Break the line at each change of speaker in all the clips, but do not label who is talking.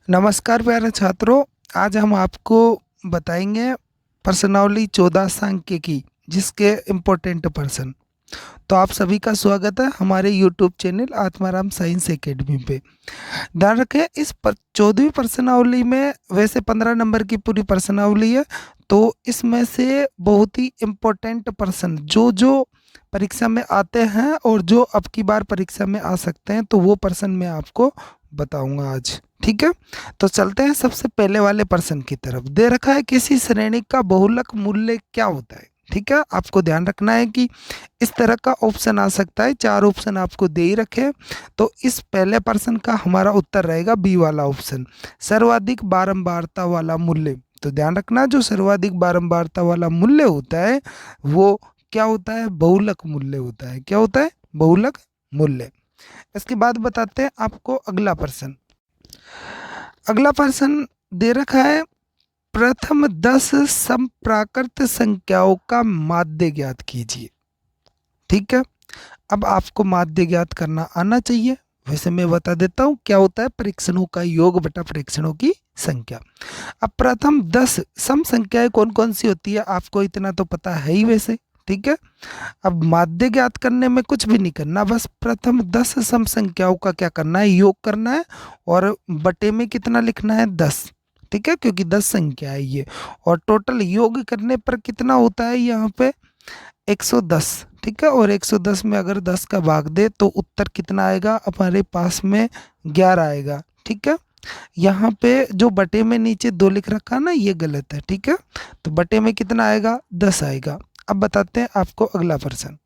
नमस्कार प्यारे छात्रों। आज हम आपको बताएंगे प्रश्नावली 14 सांख्यिकी जिसके इम्पोर्टेंट पर्सन। तो आप सभी का स्वागत है हमारे YouTube channel Atmaram science academy पे। ध्यान रखें इस 14वीं प्रश्नावली में वैसे 15 नंबर की पूरी प्रश्नावली है, तो इसमें से बहुत ही इम्पोर्टेंट प्रश्न जो जो परीक्षा में आते हैं और जो अब की बार परीक्षा में आ सकते हैं, तो वो प्रश्न मैं आपको बताऊंगा आज। ठीक है, तो चलते हैं सबसे पहले वाले प्रश्न की तरफ। दे रखा है किसी श्रेणी का बहुलक मूल्य क्या होता है। ठीक है, आपको ध्यान रखना है कि इस तरह का ऑप्शन आ सकता है, 4 ऑप्शन आपको दे ही रखे। तो इस पहले प्रश्न का हमारा उत्तर रहेगा बी वाला ऑप्शन, सर्वाधिक बारंबारता वाला मूल्य। तो ध्यान रखना, जो सर्वाधिक बारंबारता वाला मूल्य होता है वो क्या होता है, बहुलक मूल्य होता है। क्या होता है, बहुलक मूल्य। इसके बाद बताते हैं आपको अगला प्रश्न। अगला प्रश्न दे रखा है प्रथम 10 समप्राकृत संख्याओं का माध्य ज्ञात कीजिए। ठीक है, अब आपको माध्य ज्ञात करना आना चाहिए। वैसे मैं बता देता हूँ क्या होता है, परीक्षणों का योग बटा परीक्षणों की संख्या। अब प्रथम 10 सम संख्याएं कौन कौन सी होती है आपको इतना तो पता है ही वैसे। ठीक है, अब माध्य ज्ञात करने में कुछ भी नहीं करना, बस प्रथम 10 सम संख्याओं का क्या करना है, योग करना है और बटे में कितना लिखना है, 10। ठीक है, क्योंकि 10 संख्या है ये, और टोटल योग करने पर कितना होता है यहाँ पे 110। ठीक है, और 110 में अगर 10 का भाग दे तो उत्तर कितना आएगा हमारे पास में, 11 आएगा। ठीक है, यहाँ पे जो बटे में नीचे 2 लिख रखा है ना, ये गलत है। ठीक है, तो बटे में कितना आएगा, 10 आएगा। अब बताते हैं आपको अगला प्रश्न।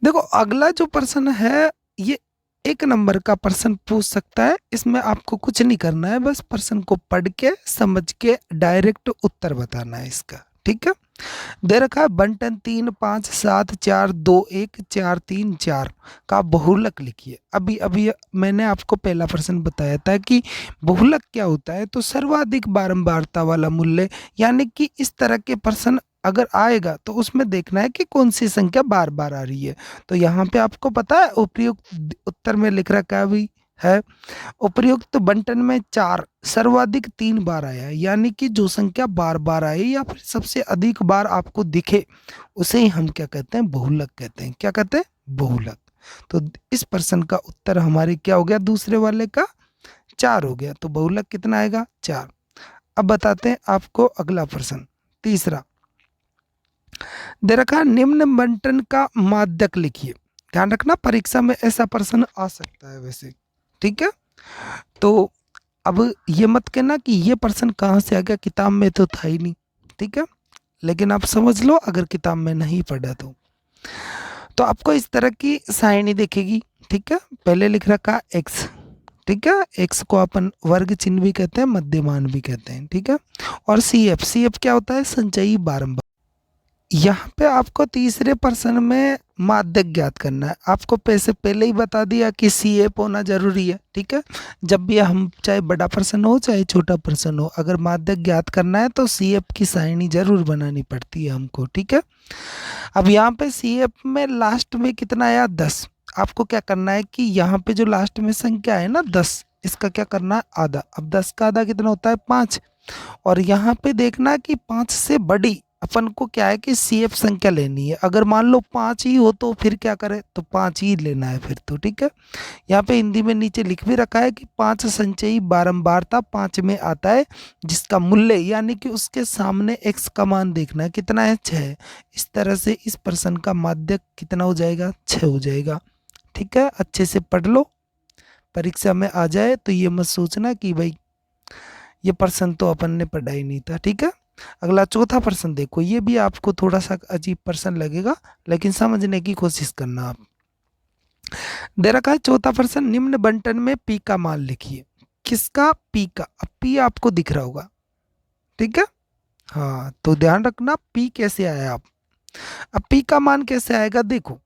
देखो अगला जो प्रश्न है ये 1 नंबर का प्रश्न पूछ सकता है। इसमें आपको कुछ नहीं करना है, बस प्रश्न को पढ़ के समझ के डायरेक्ट उत्तर बताना है इसका। ठीक है, दे रखा है बंटन 3 5 7 4 2 1 4 3 4 का बहुलक लिखिए। अभी अभी मैंने आपको पहला प्रश्न बताया था कि बहुलक क्या होता है, तो सर्वाधिक बारंबारता वाला मूल्य। यानी कि इस तरह के प्रश्न अगर आएगा तो उसमें देखना है कि कौन सी संख्या बार बार आ रही है। तो यहाँ पे आपको पता है उपयुक्त उत्तर में लिख रखा भी है, उपर्युक्त बंटन में 4 सर्वाधिक 3 बार आया है। यानी कि जो संख्या बार बार आए या फिर सबसे अधिक बार आपको दिखे उसे ही हम क्या कहते हैं, बहुलक कहते हैं। क्या कहते हैं, बहुलक। तो इस प्रश्न का उत्तर हमारे क्या हो गया, दूसरे वाले का 4 हो गया। तो बहुलक कितना आएगा, 4। अब बताते हैं आपको अगला प्रश्न, तीसरा। दे रखा निम्न बंटन का माध्यक लिखिए। ध्यान रखना परीक्षा में ऐसा प्रश्न आ सकता है वैसे। ठीक है, तो अब ये मत कहना कि ये प्रश्न कहाँ से आ गया, किताब में तो था ही नहीं। ठीक है, लेकिन आप समझ लो अगर किताब में नहीं पढ़ा तो आपको इस तरह की सारणी दिखेगी। ठीक है, पहले लिख रखा एक्स। ठीक है, एक्स को अपन वर्ग चिन्ह भी कहते हैं, मध्यमान भी कहते हैं। ठीक है, और सी एफ, सी एफ क्या होता है, संचयी बारंबार। यहाँ पे आपको तीसरे प्रश्न में माध्यक ज्ञात करना है। आपको पैसे पहले ही बता दिया कि सी एफ होना जरूरी है। ठीक है, जब भी हम चाहे बड़ा प्रश्न हो चाहे छोटा प्रश्न हो, अगर माध्यक ज्ञात करना है तो सी एफ की सारणी जरूर बनानी पड़ती है हमको। ठीक है, अब यहाँ पे सी एफ में लास्ट में कितना आया, 10। आपको क्या करना है कि यहाँ पे जो लास्ट में संख्या है ना 10, इसका क्या करना है, आधा। अब 10 का आधा कितना होता है, 5। और यहाँ पे देखना कि 5 से बड़ी अपन को क्या है कि सी एफ संख्या लेनी है। अगर मान लो 5 ही हो तो फिर क्या करें, तो 5 ही लेना है फिर तो। ठीक है, यहाँ पे हिंदी में नीचे लिख भी रखा है कि 5 संचयी बारंबारता 5 में आता है, जिसका मूल्य यानी कि उसके सामने x का मान देखना है, कितना है, 6। इस तरह से इस प्रश्न का माध्यक कितना हो जाएगा, 6 हो जाएगा। ठीक है, अच्छे से पढ़ लो, परीक्षा में आ जाए तो ये मत सोचना कि भाई ये प्रश्न तो अपन ने पढ़ा ही नहीं था। ठीक है, अगला चौथा प्रश्न देखो, ये भी आपको थोड़ा सा अजीब प्रश्न लगेगा लेकिन समझने की कोशिश करना आप। दे रखा है चौथा प्रश्न, निम्न बंटन में पी का मान लिखिए। किसका, पी का। अब पी आपको दिख रहा होगा। ठीक है, हाँ, तो ध्यान रखना पी कैसे आया। आप अब पी का मान कैसे आएगा, देखो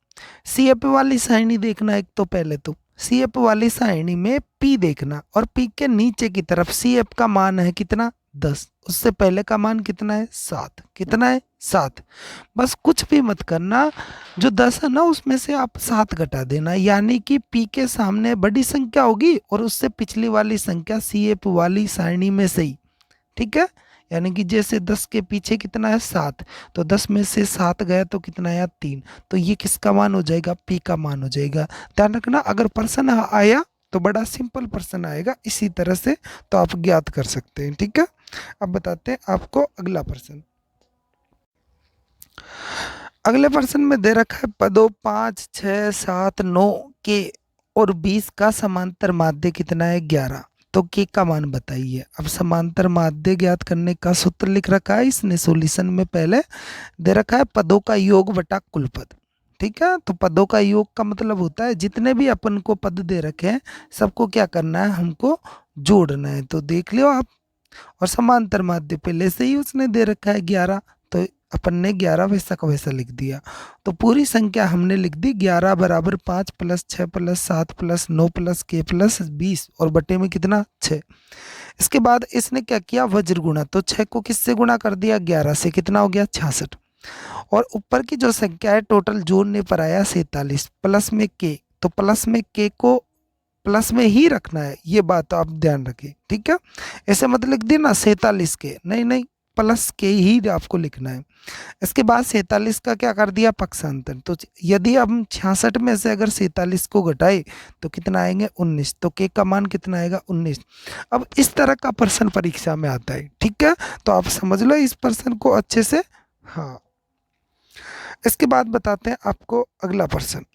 सी एफ वाली सारणी देखना एक तो, पहले तो सी एफ वाली सारणी में पी देखना और पी के नीचे की तरफ सी एफ का मान है कितना, 10, उससे पहले का मान कितना है 7, कितना है 7। बस कुछ भी मत करना, जो 10 है ना उसमें से आप 7 घटा देना, यानी कि पी के सामने बड़ी संख्या होगी और उससे पिछली वाली संख्या सी एफ वाली सारणी में से ही, ठीक है। यानी कि जैसे 10 के पीछे कितना है 7, तो 10 में से 7 गया तो कितना आया 3, तो ये किसका मान हो जाएगा, पी का मान हो जाएगा। ध्यान रखना, अगर पर्सन आया तो बड़ा सिंपल पर्सन आएगा इसी तरह से, तो आप ज्ञात कर सकते हैं, ठीक है। अब बताते हैं आपको अगला प्रश्न। अगले प्रश्न में दे रखा है पदों 5, 6, 7, 9 के और 20 का समांतर माध्य कितना है 11, तो के का मान बताइए। अब समांतर माध्य ज्ञात करने का सूत्र लिख रखा है इसने सॉल्यूशन में, पहले दे रखा है पदों का योग बटा कुल पद, ठीक है। तो पदों का योग का मतलब होता है जितने भी अपन को पद दे रखे हैं सबको क्या करना है, हमको जोड़ना है, तो देख लियो आप। और समांतर माध्य पहले से ही उसने दे रखा है 11, तो अपन ने 11 वैसा का वैसा लिख दिया। तो पूरी संख्या हमने लिख दी 11 बराबर 5 प्लस 6 प्लस 7 प्लस 9 प्लस के प्लस 20 और बटे में कितना 6। इसके बाद इसने क्या किया, वज्र गुणा, तो 6 को किससे गुणा कर दिया 11 से, कितना हो गया 66। और ऊपर की जो संख्या है टोटल जोड़ने पर आया 47 प्लस में के, तो प्लस में के को प्लस में ही रखना है, ये बात आप ध्यान रखें, ठीक है। ऐसे मत लिख दी ना 47 के, नहीं नहीं, प्लस के ही आपको लिखना है। इसके बाद 47 का क्या कर दिया पक्षांतर, तो यदि हम 66 में से अगर 47 को घटाए तो कितना आएंगे 19, तो के का मान कितना आएगा 19। अब इस तरह का प्रश्न परीक्षा में आता है, ठीक है, तो आप समझ लो इस प्रश्न को अच्छे से। हाँ, इसके बाद बताते हैं आपको अगला प्रश्न।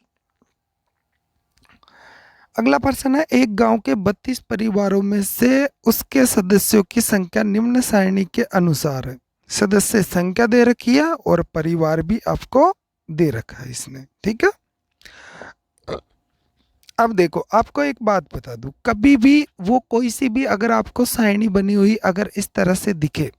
अगला प्रश्न है, एक गांव के 32 परिवारों में से उसके सदस्यों की संख्या निम्न सारणी के अनुसार है। सदस्य संख्या दे रखी है और परिवार भी आपको दे रखा है इसने, ठीक है। अब देखो आपको एक बात बता दूं, कभी भी वो कोई सी भी अगर आपको सारणी बनी हुई अगर इस तरह से दिखे,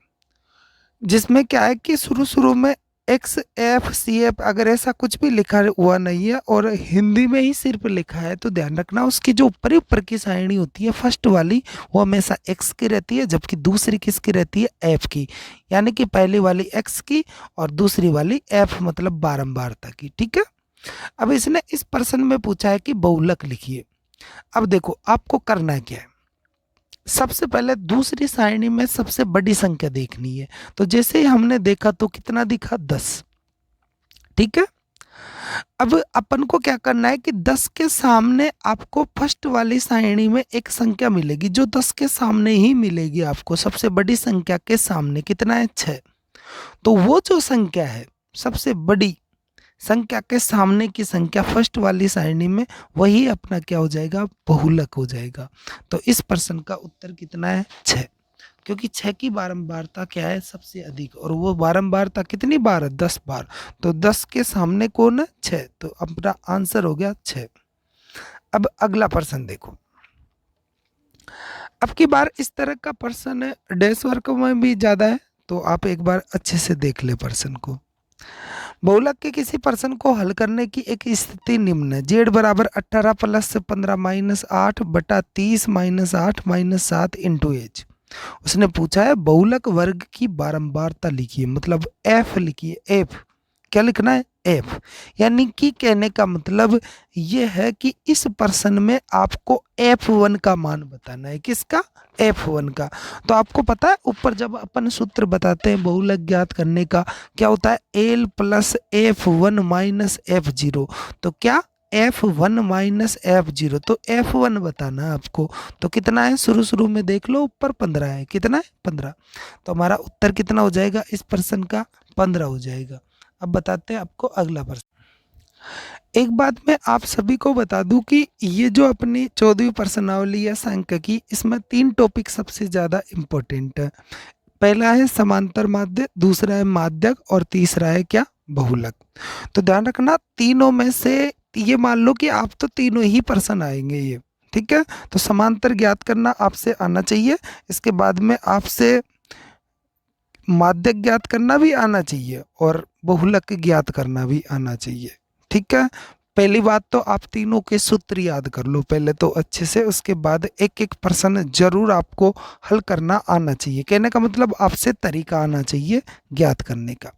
जिसमें क्या है कि शुरू शुरू में एक्स एफ सी एफ अगर ऐसा कुछ भी लिखा हुआ नहीं है और हिंदी में ही सिर्फ लिखा है, तो ध्यान रखना उसकी जो ऊपर की सारणी होती है फर्स्ट वाली वो हमेशा एक्स की रहती है, जबकि दूसरी किसकी रहती है एफ की। यानी कि पहली वाली एक्स की और दूसरी वाली एफ, मतलब बारंबारता की, ठीक है। अब इसने इस प्रश्न में पूछा है कि बहुलक लिखिए। अब देखो आपको करना क्या है, सबसे पहले दूसरी सारणी में सबसे बड़ी संख्या देखनी है, तो जैसे ही हमने देखा तो कितना दिखा 10, ठीक है। अब अपन को क्या करना है कि 10 के सामने आपको फर्स्ट वाली सारणी में एक संख्या मिलेगी जो 10 के सामने ही मिलेगी आपको, सबसे बड़ी संख्या के सामने कितना है 6। तो वो जो संख्या है सबसे बड़ी संख्या के सामने की संख्या फर्स्ट वाली सारणी में, वही अपना क्या हो जाएगा बहुलक हो जाएगा। तो इस प्रश्न का उत्तर कितना है 6, क्योंकि 6 की बारंबारता क्या है सबसे अधिक, और वो बारंबारता कितनी बार है 10 बार, तो 10 के सामने कौन है 6, तो अपना आंसर हो गया 6। अब अगला प्रश्न देखो, अब की बार इस तरह का प्रश्न डैश वर्क में भी ज्यादा है, तो आप एक बार अच्छे से देख ले प्रश्न को। बहुलक के किसी प्रश्न को हल करने की एक स्थिति निम्न है, जेड बराबर 18 प्लस 15 माइनस 8 बटा 30 माइनस 8 माइनस 7 इंटू एच। उसने पूछा है बहुलक वर्ग की बारंबारता लिखिए, मतलब एफ लिखिए, एफ क्या लिखना है एफ। यानी कि कहने का मतलब ये है कि इस प्रश्न में आपको F1 का मान बताना है, किसका F1 का। तो आपको पता है ऊपर जब अपन सूत्र बताते हैं बहुलक ज्ञात करने का क्या होता है, L plus F1 minus F0, तो क्या F1 माइनस F0, तो F1 बताना है आपको। तो कितना है शुरू शुरू में देख लो ऊपर 15 है, कितना है 15, तो हमारा उत्तर कितना हो जाएगा इस प्रश्न का 15 हो जाएगा। अब बताते हैं आपको अगला प्रश्न। एक बात मैं आप सभी को बता दूं कि ये जो अपनी 14वीं प्रश्नावली है सांख्यिकी, इसमें 3 टॉपिक सबसे ज्यादा इम्पोर्टेंट है। पहला है समांतर माध्य, दूसरा है माध्यक और तीसरा है क्या बहुलक। तो ध्यान रखना तीनों में से ये मान लो कि आप तो तीनों ही प्रश्न आएंगे ये, ठीक है। तो समांतर ज्ञात करना आपसे आना चाहिए, इसके बाद में आपसे माध्यक ज्ञात करना भी आना चाहिए और बहुलक ज्ञात करना भी आना चाहिए, ठीक है। पहली बात तो आप तीनों के सूत्र याद कर लो पहले तो अच्छे से, उसके बाद एक एक प्रश्न जरूर आपको हल करना आना चाहिए। कहने का मतलब आपसे तरीका आना चाहिए ज्ञात करने का।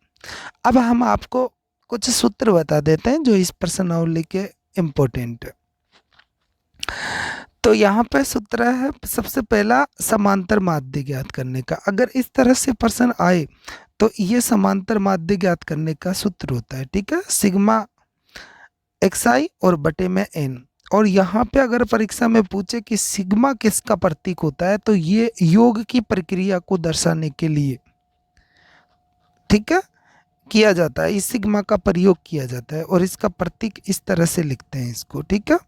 अब हम आपको कुछ सूत्र बता देते हैं जो इस प्रश्नावली के इम्पोर्टेंट है। तो यहाँ पे सूत्र है सबसे पहला समांतर माध्य ज्ञात करने का। अगर इस तरह से प्रश्न आए तो ये समांतर माध्य ज्ञात करने का सूत्र होता है, ठीक है, सिग्मा xi और बटे में n। और यहाँ पे अगर परीक्षा में पूछे कि सिग्मा किसका प्रतीक होता है तो ये योग की प्रक्रिया को दर्शाने के लिए, ठीक है, किया जाता है, इस सिग्मा का प्रयोग किया जाता है और इसका प्रतीक इस तरह से लिखते हैं इसको, ठीक है।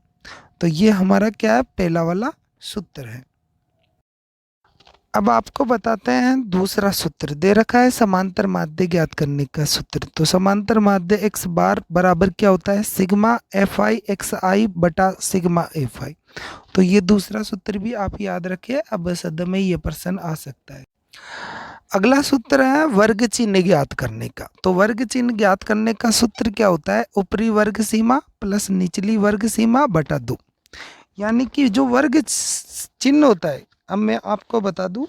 तो ये हमारा क्या है, पहला वाला सूत्र है। अब आपको बताते हैं दूसरा सूत्र दे रखा है समांतर माध्य ज्ञात करने का सूत्र। तो समांतर माध्य x बार बराबर क्या होता है, सिग्मा fi xi बटा सिग्मा fi। तो ये दूसरा सूत्र भी आप याद रखिए, अब सद में ये प्रश्न आ सकता है। अगला सूत्र है वर्ग चिन्ह ज्ञात करने का। तो वर्ग चिन्ह ज्ञात करने का सूत्र क्या होता है, ऊपरी वर्ग सीमा प्लस निचली वर्ग सीमा बटा 2। यानी कि जो वर्ग चिन्ह होता है, अब मैं आपको बता दूं,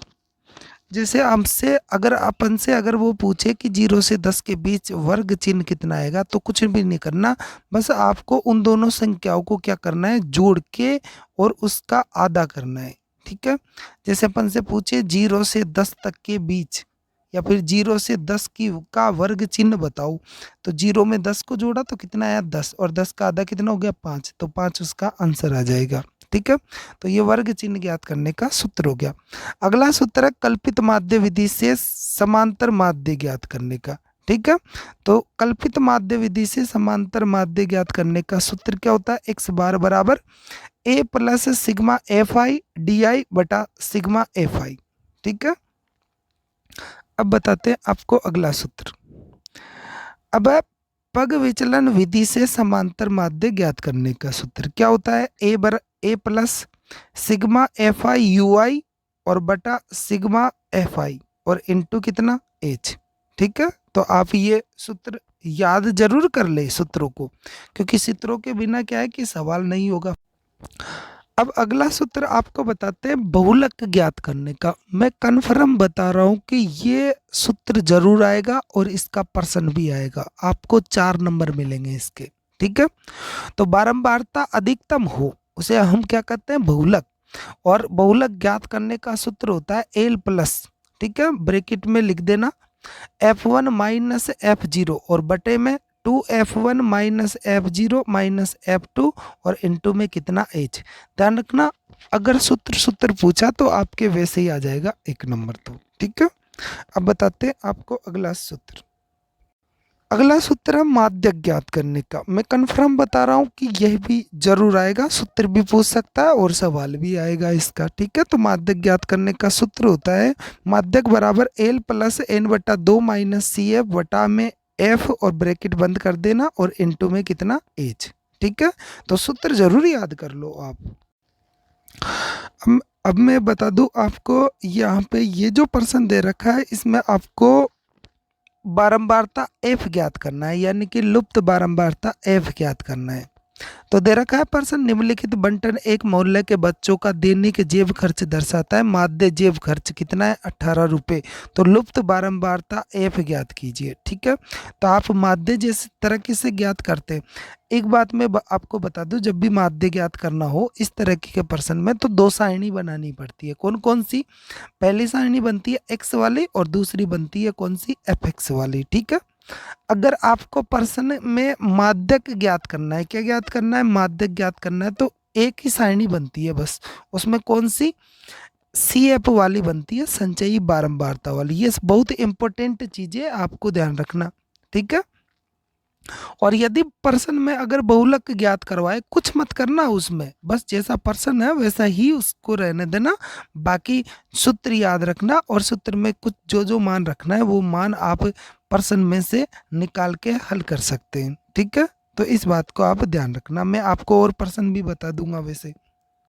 जैसे हमसे अगर अपन से अगर वो पूछे कि 0 से 10 के बीच वर्ग चिन्ह कितना आएगा, तो कुछ भी नहीं करना, बस आपको उन दोनों संख्याओं को क्या करना है, जोड़ के और उसका आधा करना है, ठीक है। जैसे अपन से पूछे 0 से 10 तक के बीच या फिर 0 से 10 की का वर्ग चिन्ह बताओ, तो 0 में 10 को जोड़ा तो कितना आया 10, और 10 का आधा कितना हो गया 5, तो 5 उसका आंसर आ जाएगा, ठीक है। तो ये वर्ग चिन्ह ज्ञात करने का सूत्र हो गया। अगला सूत्र है कल्पित माध्य विधि से समांतर माध्य ज्ञात करने का, ठीक है। तो कल्पित माध्य विधि से समांतर माध्य ज्ञात करने का सूत्र क्या होता है, x बार बराबर a plus sigma fi di बटा सिग्मा fi, ठीक है। अब बताते हैं आपको अगला सूत्र। अब पग विचलन विधि से समांतर माध्य ज्ञात करने का सूत्र क्या होता है, a plus sigma fi ui और बटा सिग्मा fi और इनटू कितना h, ठीक है। तो आप ये सूत्र याद जरूर कर ले सूत्रों को, क्योंकि सूत्रों के बिना क्या है कि सवाल नहीं होगा। अब अगला सूत्र आपको बताते हैं बहुलक ज्ञात करने का। मैं कन्फर्म बता रहा हूं कि ये सूत्र जरूर आएगा और इसका प्रश्न भी आएगा, आपको 4 नंबर मिलेंगे इसके, ठीक है। तो बारंबारता अधिकतम हो उसे हम क्या कहते हैं, बहुलक। और बहुलक ज्ञात करने का सूत्र होता है एल प्लस, ठीक है, ब्रैकेट में लिख देना f1 माइनस f0 और बटे में 2f1 minus f0 minus f2 और इनटू में कितना h। ध्यान रखना, अगर सूत्र पूछा तो आपके वैसे ही आ जाएगा 1 नंबर, तो ठीक है। अब बताते हैं आपको अगला सूत्र। अगला सूत्र है माध्य ज्ञात करने का। मैं कंफर्म बता रहा हूँ कि यह भी जरूर आएगा, सूत्र भी पूछ सकता है और सवाल भी आएगा इसका, ठीक है। तो माध्य ज्ञात करने का सूत्र होता है माध्यक बराबर एल प्लस एन बटा 2 माइनस सी एफ बटा में एफ और ब्रैकेट बंद कर देना और इनटू में कितना एच, ठीक है। तो सूत्र जरूर याद कर लो आप। अब मैं बता दूं आपको, यहाँ पे ये जो प्रश्न दे रखा है इसमें आपको बारंबारता f ज्ञात करना है, यानी कि लुप्त बारंबारता f ज्ञात करना है। तो दे रखा है प्रश्न, निम्नलिखित बंटन एक मोहल्ले के बच्चों का दैनिक जेब खर्च दर्शाता है, माध्य जेब खर्च कितना है 18 रुपये। तो लुप्त बारंबारता f ज्ञात कीजिए, ठीक है। तो आप माध्य जिस तरह से ज्ञात करते हैं, एक बात मैं आपको बता दूं, जब भी माध्य ज्ञात करना हो इस तरह के प्रश्न में तो 2 सारणी बनानी पड़ती है। कौन कौन सी, पहली सारणी बनती है x वाली और दूसरी बनती है कौन सी, fx वाली, ठीक है। अगर आपको प्रश्न में माध्यक ज्ञात करना है, क्या ज्ञात करना है, माध्यक ज्ञात करना है, तो एक ही सारणी बनती है बस, उसमें कौन सी, CF वाली बनती है, संचयी बारंबारता वाली। ये बहुत इंपॉर्टेंट चीजें आपको ध्यान रखना, ठीक है। और यदि प्रश्न में अगर बहुलक ज्ञात करवाए, कुछ मत करना उसमें, बस जैसा प्रश्न है वैसा ही उसको रहने देना, बाकी सूत्र याद रखना और सूत्र में कुछ जो जो मान रखना है वो मान आप प्रश्न में से निकाल के हल कर सकते हैं, ठीक है। तो इस बात को आप ध्यान रखना, मैं आपको और प्रश्न भी बता दूंगा वैसे।